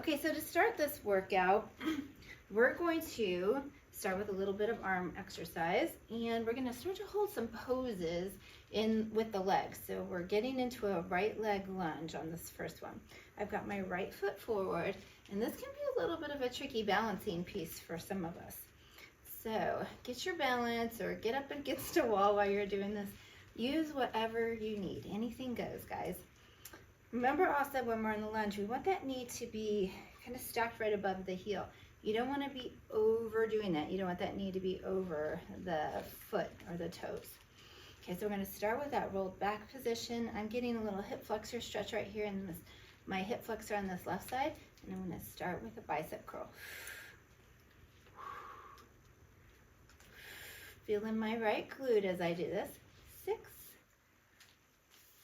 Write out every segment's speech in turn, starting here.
Okay, so to start this workout, we're going to start with a little bit of arm exercise, and we're going to start to hold some poses in with the legs. So we're getting into a right leg lunge on this first one. I've got my right foot forward, and this can be a little bit of a tricky balancing piece for some of us. So get your balance or get up against a wall while you're doing this. Use whatever you need. Anything goes, guys. Remember also when we're in the lunge, we want that knee to be kind of stacked right above the heel. You don't want to be overdoing that. You don't want that knee to be over the foot or the toes. Okay, so we're going to start with that rolled back position. I'm getting a little hip flexor stretch right here in this, my hip flexor on this left side, and I'm going to start with a bicep curl. Feeling my right glute as I do this. 6,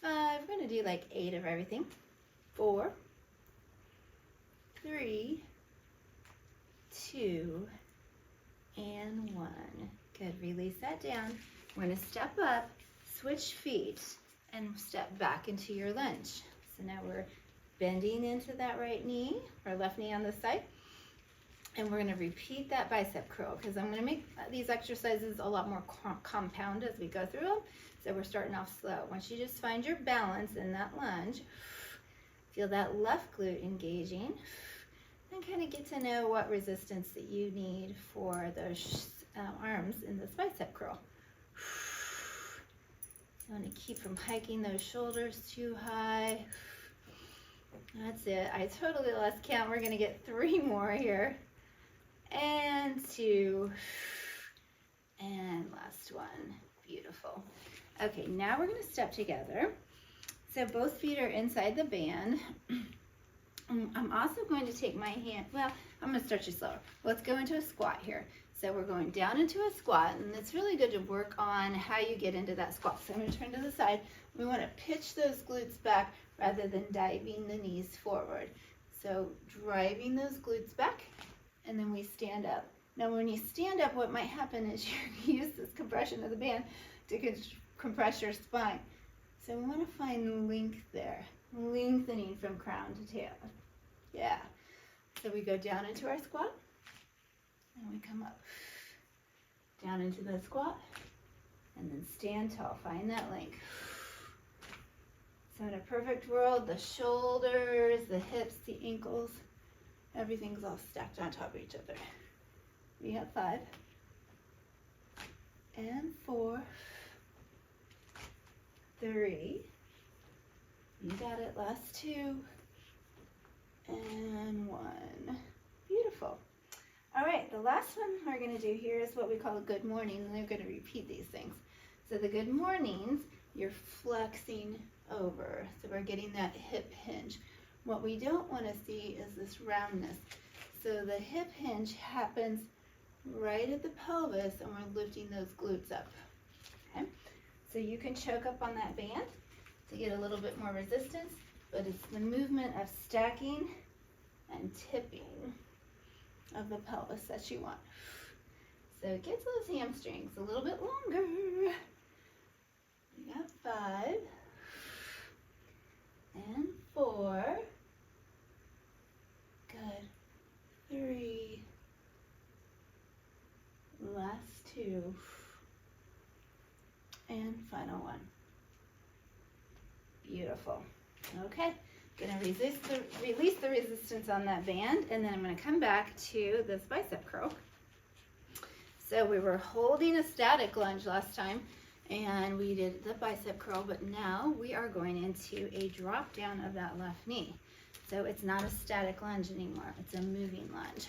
5, we're going to do like 8 of everything. 4, 3, 2, and 1. Good, release that down. We're going to step up, switch feet, and step back into your lunge. So now we're bending into that right knee, or left knee on this side. And we're going to repeat that bicep curl because I'm going to make these exercises a lot more compound as we go through them. So we're starting off slow. Once you just find your balance in that lunge, feel that left glute engaging, and kind of get to know what resistance that you need for those arms in this bicep curl. I want to keep from hiking those shoulders too high. That's it. I totally lost count. We're going to get 3 more here. And 2, and last one. Beautiful. Okay, now we're going to step together. So both feet are inside the band. I'm also going to take my hand, well, I'm going to start you slower. Let's go into a squat here. So we're going down into a squat, and it's really good to work on how you get into that squat. So I'm going to turn to the side. We want to pitch those glutes back rather than diving the knees forward. So driving those glutes back, and then we stand up. Now when you stand up, what might happen is you use this compression of the band to compress your spine. So we want to find length there, lengthening from crown to tail. Yeah. So we go down into our squat, and we come up. Down into the squat, and then stand tall. Find that length. So in a perfect world, the shoulders, the hips, the ankles, everything's all stacked on top of each other. We have 5, and 4, 3, you got it, last 2, and 1. Beautiful. All right, the last one we're going to do here is what we call a good morning, and we're going to repeat these things. So the good mornings, you're flexing over, so we're getting that hip hinge. What we don't want to see is this roundness. So the hip hinge happens right at the pelvis, and we're lifting those glutes up. Okay? So you can choke up on that band to get a little bit more resistance, but it's the movement of stacking and tipping of the pelvis that you want. So it gets those hamstrings a little bit longer. We got 5, and 4. Good. 3. Last 2. And final 1. Beautiful. Okay. Gonna release the resistance on that band, and then I'm gonna come back to this bicep curl. So we were holding a static lunge last time, and we did the bicep curl, but now we are going into a drop down of that left knee. So it's not a static lunge anymore, it's a moving lunge.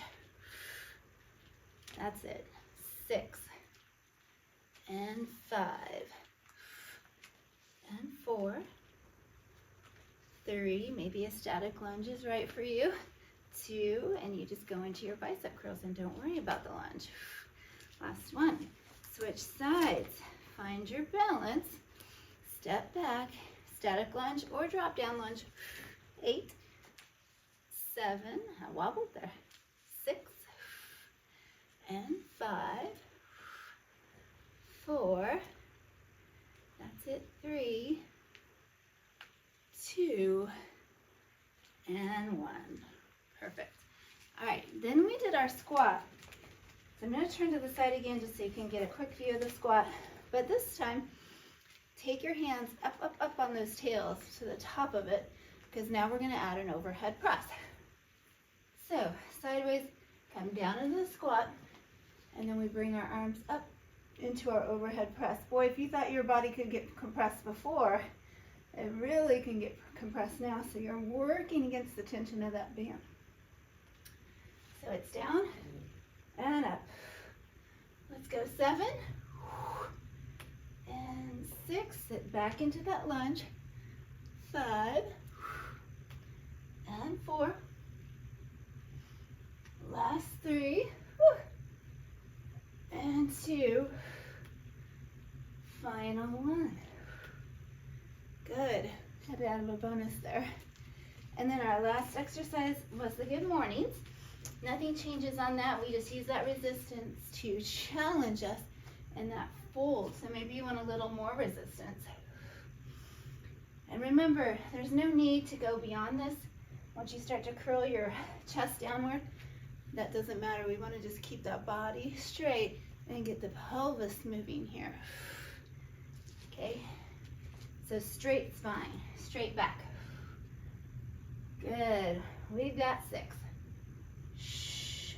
That's it. 6, and 5, and 4, 3, maybe a static lunge is right for you. 2, and you just go into your bicep curls and don't worry about the lunge. Last 1. Switch sides. Find your balance. Step back, static lunge or drop down lunge. 8, 7, I wobbled there. 6, and 5, 4, that's it, 3, 2, and 1. Perfect. our squat. So I'm going to turn to the side again just so you can get a quick view of the squat. But this time, take your hands up, up, up on those tails to the top of it, because now we're going to add an overhead press. So sideways, come down into the squat, and then we bring our arms up into our overhead press. Boy, if you thought your body could get compressed before, it really can get compressed now. So you're working against the tension of that band. So it's down and up. Let's go 7 and 6. Sit back into that lunge. 5 and 4. Last 3 and 2. Final 1. Good. Had to add a bonus there. And then our last exercise was the good mornings. Nothing changes on that. We just use that resistance to challenge us in that fold. So maybe you want a little more resistance. And remember, there's no need to go beyond this. Once you start to curl your chest downward, that doesn't matter. We want to just keep that body straight and get the pelvis moving here. Okay, so straight spine, straight back. Good. We've got 6. Shh.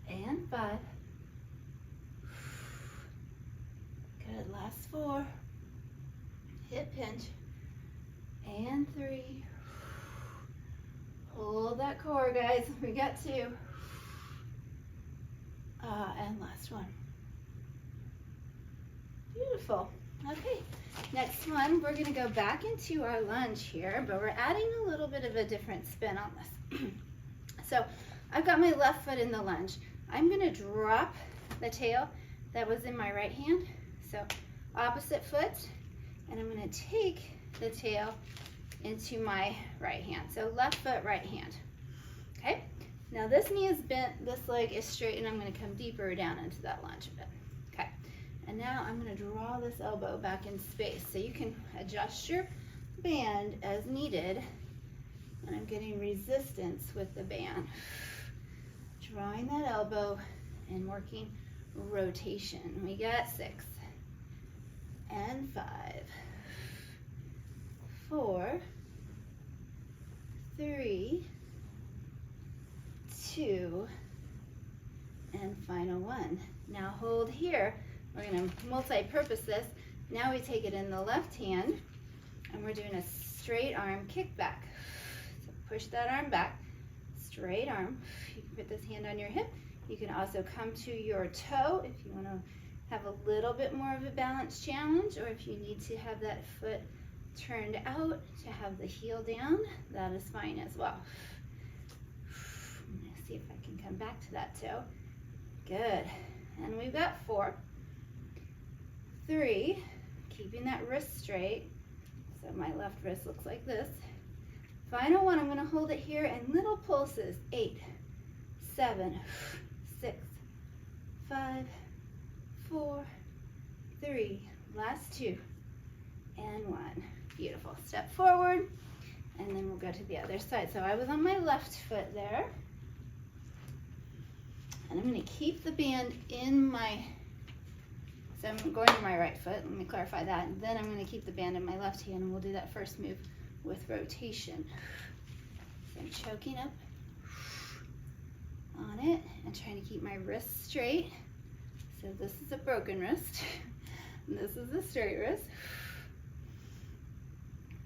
And 5. Good. Last 4. Hip hinge. And 3. Hold that core, guys. We got 2. And last 1. Beautiful. Okay, next one, we're going to go back into our lunge here, but we're adding a little bit of a different spin on this. So I've got my left foot in the lunge. I'm going to drop the tail that was in my right hand. So opposite foot, and I'm going to take the tail into my right hand. So left foot, right hand. Okay, now this knee is bent, this leg is straight, and I'm going to come deeper down into that lunge a bit. Okay. And now I'm going to draw this elbow back in space so you can adjust your band as needed. And I'm getting resistance with the band. Drawing that elbow and working rotation. We got 6 and 5, 4, 3, 2, and final 1. Now hold here. We're going to multi-purpose this. Now we take it in the left hand, and we're doing a straight arm kick back. So push that arm back, straight arm. You can put this hand on your hip. You can also come to your toe if you want to have a little bit more of a balance challenge, or if you need to have that foot turned out to have the heel down, that is fine as well. I'm going to see if I can come back to that toe. Good. And we've got 4, 3, keeping that wrist straight. So my left wrist looks like this. Final 1, I'm going to hold it here in little pulses. 8, 7, 6, 5, 4, 3, last 2, and 1. Beautiful. Step forward, and then we'll go to the other side. So I was on my left foot there. And I'm going to keep the band in my, so I'm going to my right foot, let me clarify that, and then I'm going to keep the band in my left hand, and we'll do that first move with rotation. So I'm choking up on it and trying to keep my wrist straight. So this is a broken wrist, and this is a straight wrist.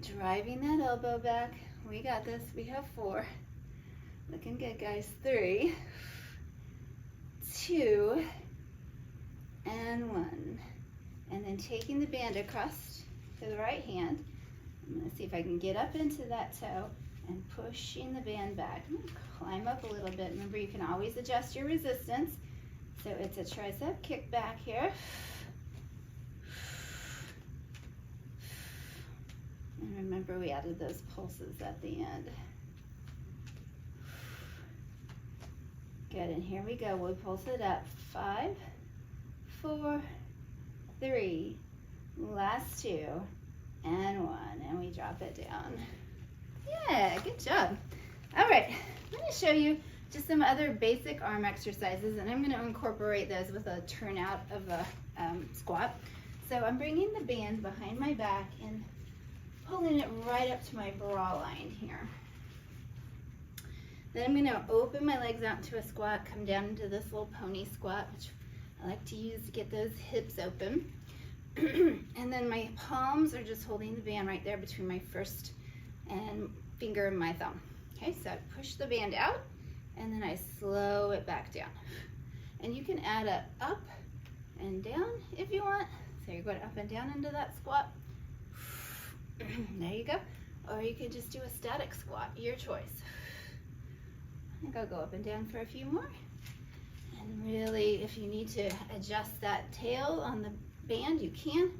Driving that elbow back. We got this. We have 4. Looking good, guys. 3, 2, and 1. And then taking the band across to the right hand. I'm going to see if I can get up into that toe and pushing the band back. I'm going to climb up a little bit. Remember, you can always adjust your resistance. So it's a tricep kick back here. And remember, we added those pulses at the end. Good, and here we go. We'll pulse it up. 5, 4, 3, last 2, and 1. And we drop it down. Yeah, good job. All right, I'm going to show you just some other basic arm exercises, and I'm going to incorporate those with a turnout of a squat. So I'm bringing the band behind my back and pulling it right up to my bra line here. Then I'm going to open my legs out into a squat, come down into this little pony squat, which I like to use to get those hips open. And then my palms are just holding the band right there between my first and finger and my thumb. Okay, so I push the band out and then I slow it back down. And you can add a up and down if you want. So you're going up and down into that squat. There you go. Or you can just do a static squat, your choice. I think I'll go up and down for a few more. And really, if you need to adjust that tail on the band, you can.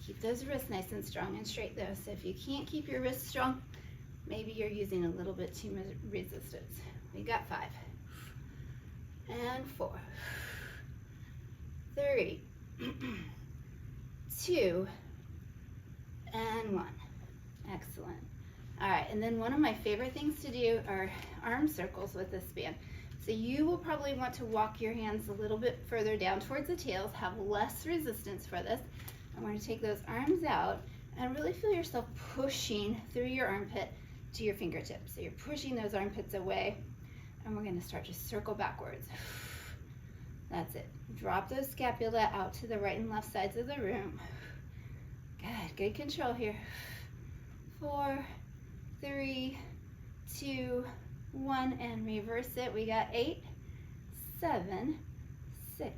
Keep those wrists nice and strong and straight though. So if you can't keep your wrists strong, maybe you're using a little bit too much resistance. We got 5 and 4, 3, 2, and 1. Excellent. All right, and then one of my favorite things to do are arm circles with this band. So you will probably want to walk your hands a little bit further down towards the tails, have less resistance for this. I'm going to take those arms out and really feel yourself pushing through your armpit to your fingertips. So you're pushing those armpits away, and we're going to start to circle backwards. That's it. Drop those scapula out to the right and left sides of the room. Good control here. 4, 3, 2, 1, and reverse it. We got 8, 7, 6,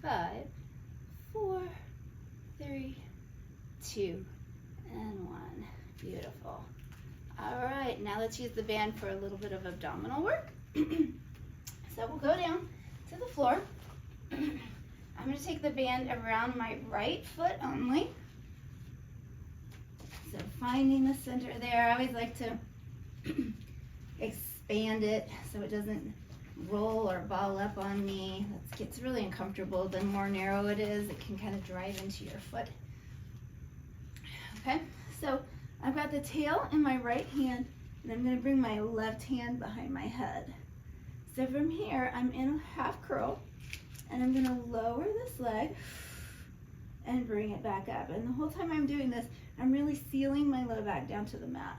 5, 4, 3, 2, and 1. Beautiful. All right, now let's use the band for a little bit of abdominal work. So we'll go down to the floor. I'm going to take the band around my right foot only. So finding the center there. I always like to expand it so it doesn't roll or ball up on me. That gets really uncomfortable. The more narrow it is, it can kind of drive into your foot. Okay, so I've got the tail in my right hand, and I'm going to bring my left hand behind my head. So from here, I'm in a half curl, and I'm going to lower this leg and bring it back up. And the whole time I'm doing this, I'm really sealing my low back down to the mat.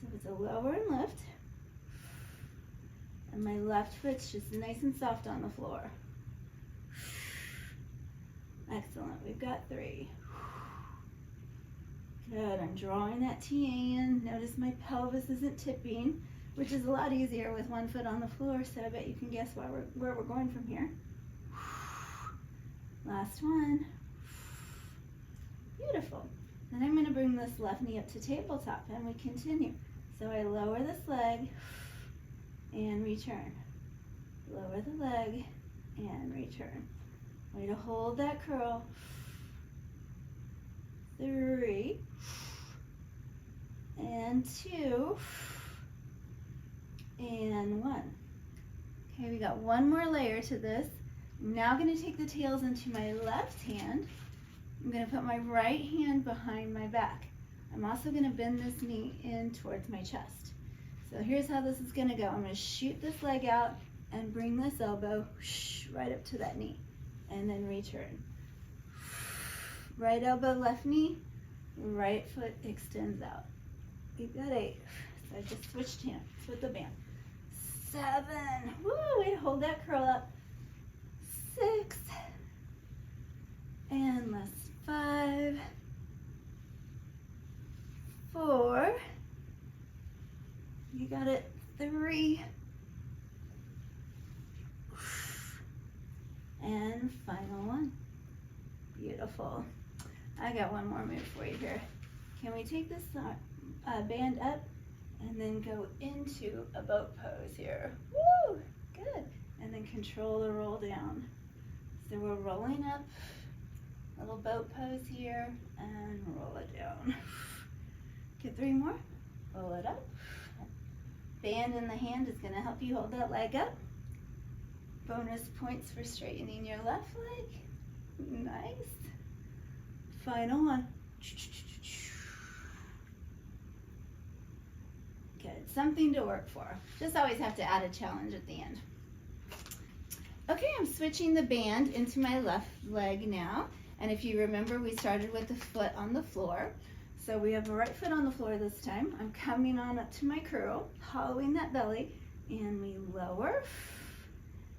So it's a lower and lift. And my left foot's just nice and soft on the floor. Excellent. We've got 3. Good. I'm drawing that T in. Notice my pelvis isn't tipping, which is a lot easier with one foot on the floor, so I bet you can guess where we're going from here. Last one. Beautiful. Then I'm going to bring this left knee up to tabletop, and we continue. So I lower this leg and return. Lower the leg and return. Way to hold that curl. 3 and 2 and 1. Okay, we got one more layer to this. I'm now going to take the tails into my left hand. I'm going to put my right hand behind my back. I'm also going to bend this knee in towards my chest. So here's how this is going to go. I'm going to shoot this leg out and bring this elbow right up to that knee, and then return. Right elbow, left knee, right foot extends out. We've got 8. So I just switched hands with the band. 7. Woo, way to hold that curl up. 6. And last 5. 4. You got it. 3. And final one. Beautiful. I got one more move for you here. Can we take this band up and then go into a boat pose here? Woo! Good. And then control the roll down. So we're rolling up, little boat pose here, and roll it down. Get 3 more. Roll it up. Band in the hand is going to help you hold that leg up. Bonus points for straightening your left leg. Nice. Final one. Good. something to work for. Just always have to add a challenge at the end. Okay, I'm switching the band into my left leg now. And if you remember, we started with the foot on the floor. So we have a right foot on the floor this time. I'm coming on up to my curl, hollowing that belly, and we lower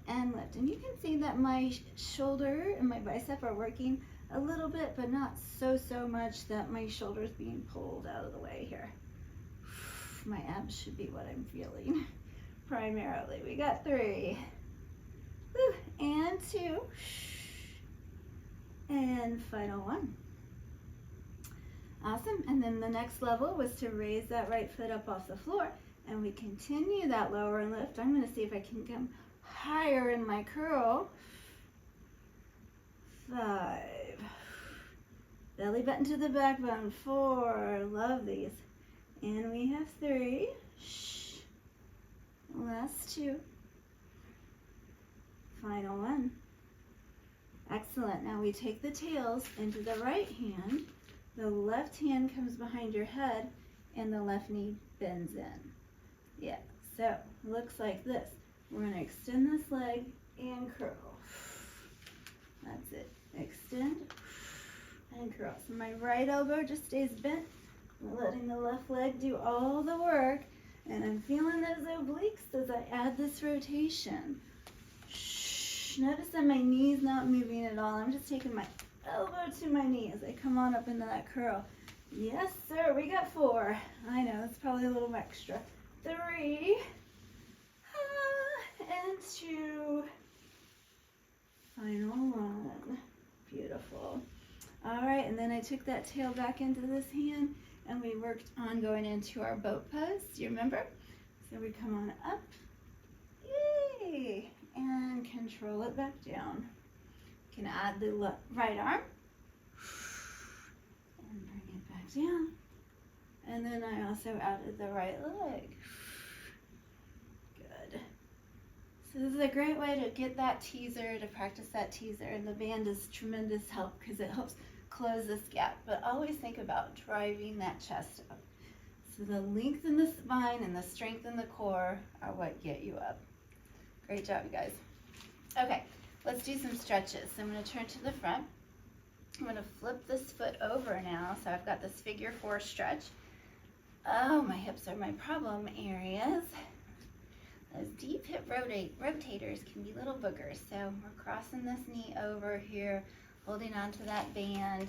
and lift. And you can see that my shoulder and my bicep are working a little bit, but not so much that my shoulder's being pulled out of the way here. My abs should be what I'm feeling primarily. We got 3. Woo. And 2. And final 1. Awesome. And then the next level was to raise that right foot up off the floor. And we continue that lower and lift. I'm going to see if I can come higher in my curl. 5. Belly button to the backbone. 4. Love these. And we have 3. Last 2. Final 1. Excellent. Now we take the tails into the right hand. The left hand comes behind your head and the left knee bends in. Yeah, so looks like this. We're going to extend this leg and curl. That's it. Extend and curl. So my right elbow just stays bent. I'm letting the left leg do all the work. And I'm feeling those obliques as I add this rotation. Notice that my knee's not moving at all. I'm just taking my elbow to my knee as I come on up into that curl. Yes, sir. We got 4. I know, it's probably a little extra. 3. And 2. Final 1. Beautiful. All right, and then I took that tail back into this hand, and we worked on going into our boat pose. Do you remember? So we come on up. Yay! And control it back down. You can add the right arm and bring it back down. And then I also added the right leg. Good. So this is a great way to get that teaser, to practice that teaser, and the band is tremendous help because it helps close this gap. But always think about driving that chest up. So the length in the spine and the strength in the core are what get you up. Great job, you guys. Okay, let's do some stretches. So I'm going to turn to the front. I'm going to flip this foot over now. So I've got this figure 4 stretch. Oh, my hips are my problem areas. Those deep hip rotators can be little boogers. So we're crossing this knee over here, holding onto that band.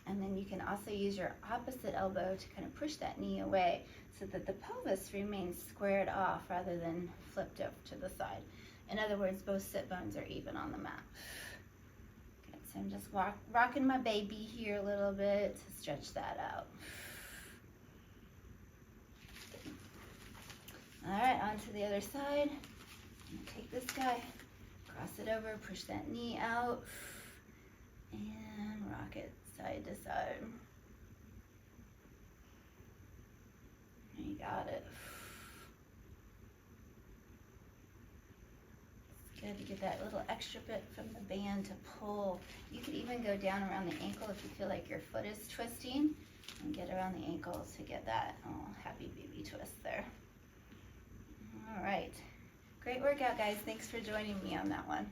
And then you can also use your opposite elbow to kind of push that knee away so that the pelvis remains squared off rather than flipped up to the side. In other words, both sit bones are even on the mat. Okay, so I'm just rocking my baby here a little bit to stretch that out. All right, on to the other side. Take this guy, cross it over, push that knee out, and rock it side to side. You got it. It's good to get that little extra bit from the band to pull. You could even go down around the ankle if you feel like your foot is twisting, and get around the ankle to get that happy baby twist there. All right. Great workout, guys. Thanks for joining me on that one.